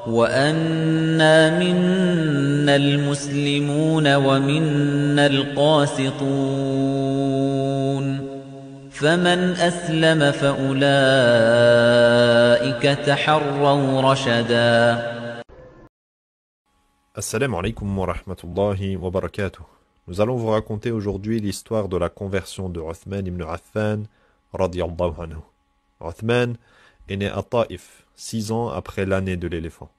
وَأَنَّا مِنَّا الْمُسْلِمُونَ وَمِنَّا الْقَاسِطُونَ فَمَنْ أَسْلَمَ فَأُولَئِكَ تَحَرَّوْا رَشَدًا. Assalamu alaikum wa rahmatullahi wa barakatuh. Nous allons vous raconter aujourd'hui l'histoire de la conversion de Uthman ibn Affan radiyallahu anhu. Uthman est né à Taïf, 6 ans après l'année de l'éléphant.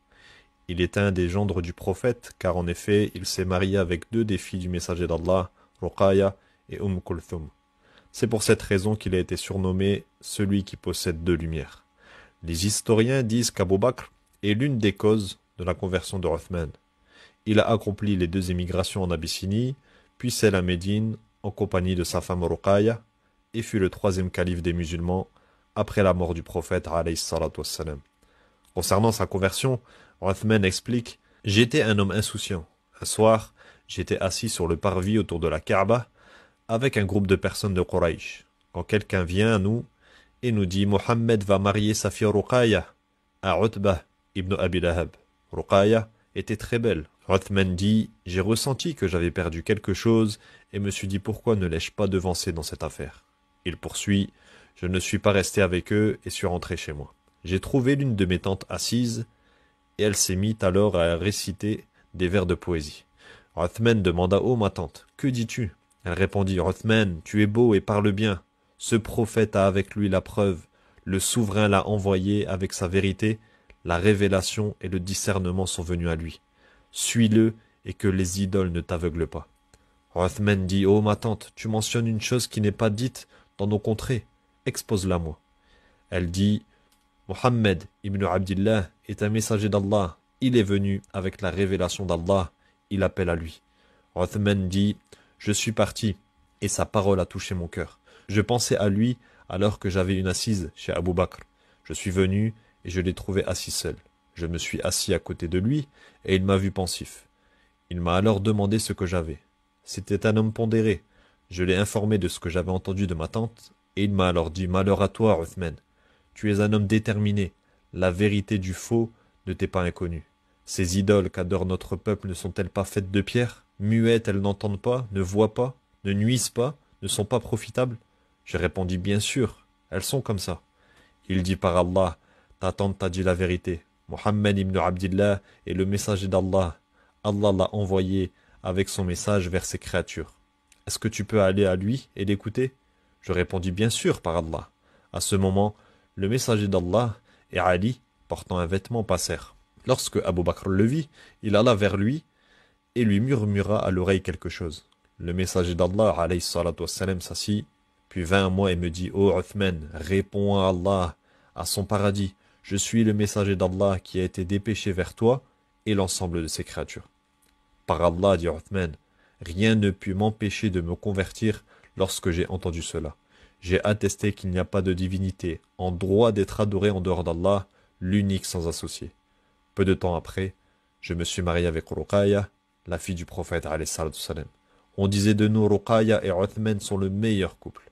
Il est un des gendres du prophète, car en effet, il s'est marié avec 2 des filles du messager d'Allah, Ruqaya et Kulthum. C'est pour cette raison qu'il a été surnommé celui qui possède 2 lumières. Les historiens disent qu'Abu Bakr est l'une des causes de la conversion de Uthman. Il a accompli les 2 émigrations en Abyssinie, puis celle à Médine, en compagnie de sa femme Ruqaya, et fut le 3e calife des musulmans, après la mort du prophète alayhi salatu wassalam. Concernant sa conversion, Uthman explique « J'étais un homme insouciant. Un soir, j'étais assis sur le parvis autour de la Kaaba, avec un groupe de personnes de Quraysh, quand quelqu'un vient à nous et nous dit « Mohammed va marier sa fille Ruqaya à Utbah ibn Abi Lahab. » Ruqaya était très belle. Uthman dit « J'ai ressenti que j'avais perdu quelque chose et me suis dit pourquoi ne l'ai-je pas devancé dans cette affaire. » Il poursuit « Je ne suis pas resté avec eux et suis rentré chez moi. J'ai trouvé l'une de mes tantes assise et elle s'est mise alors à réciter des vers de poésie. Uthman demanda « Oh ma tante, que dis-tu » Elle répondit « Uthman, tu es beau et parle bien. Ce prophète a avec lui la preuve. Le souverain l'a envoyé avec sa vérité. La révélation et le discernement sont venus à lui. Suis-le et que les idoles ne t'aveuglent pas. » Uthman dit « Oh ma tante, tu mentionnes une chose qui n'est pas dite dans nos contrées. Expose-la moi. » Elle dit « Mohammed ibn Abdillah est un messager d'Allah. Il est venu avec la révélation d'Allah. Il appelle à lui. » Uthman dit « Je suis parti et sa parole a touché mon cœur. Je pensais à lui alors que j'avais une assise chez Abu Bakr. Je suis venu et je l'ai trouvé assis seul. Je me suis assis à côté de lui et il m'a vu pensif. Il m'a alors demandé ce que j'avais. C'était un homme pondéré. Je l'ai informé de ce que j'avais entendu de ma tante et il m'a alors dit « Malheur à toi, Uthman. Tu es un homme déterminé. La vérité du faux ne t'est pas inconnue. Ces idoles qu'adore notre peuple ne sont-elles pas faites de pierre? Muettes, elles n'entendent pas, ne voient pas, ne nuisent pas, ne sont pas profitables? » J'ai répondu « Bien sûr, elles sont comme ça. » Il dit « Par Allah, ta tante t'a dit la vérité. Mohammed ibn Abdillah est le messager d'Allah. Allah l'a envoyé avec son message vers ses créatures. Est-ce que tu peux aller à lui et l'écouter? » Je répondis « Bien sûr, par Allah. » À ce moment, le messager d'Allah et Ali, portant un vêtement, passèrent. Lorsque Abu Bakr le vit, il alla vers lui et lui murmura à l'oreille quelque chose. Le messager d'Allah alayhi salatu wassalam s'assit, puis vint à moi et me dit « Oh Uthman, réponds à Allah, à son paradis. Je suis le messager d'Allah qui a été dépêché vers toi et l'ensemble de ses créatures. » Par Allah, dit Uthman, rien ne put m'empêcher de me convertir lorsque j'ai entendu cela. J'ai attesté qu'il n'y a pas de divinité en droit d'être adorée en dehors d'Allah, l'unique sans associé. Peu de temps après, je me suis marié avec Ruqaya, la fille du prophète alayhi salatu wassalam. On disait de nous Ruqaya et Uthman sont le meilleur couple.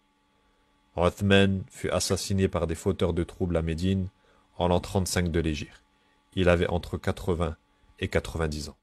Uthman fut assassiné par des fauteurs de troubles à Médine en l'an 35 de l'Hégire. Il avait entre 80 et 90 ans.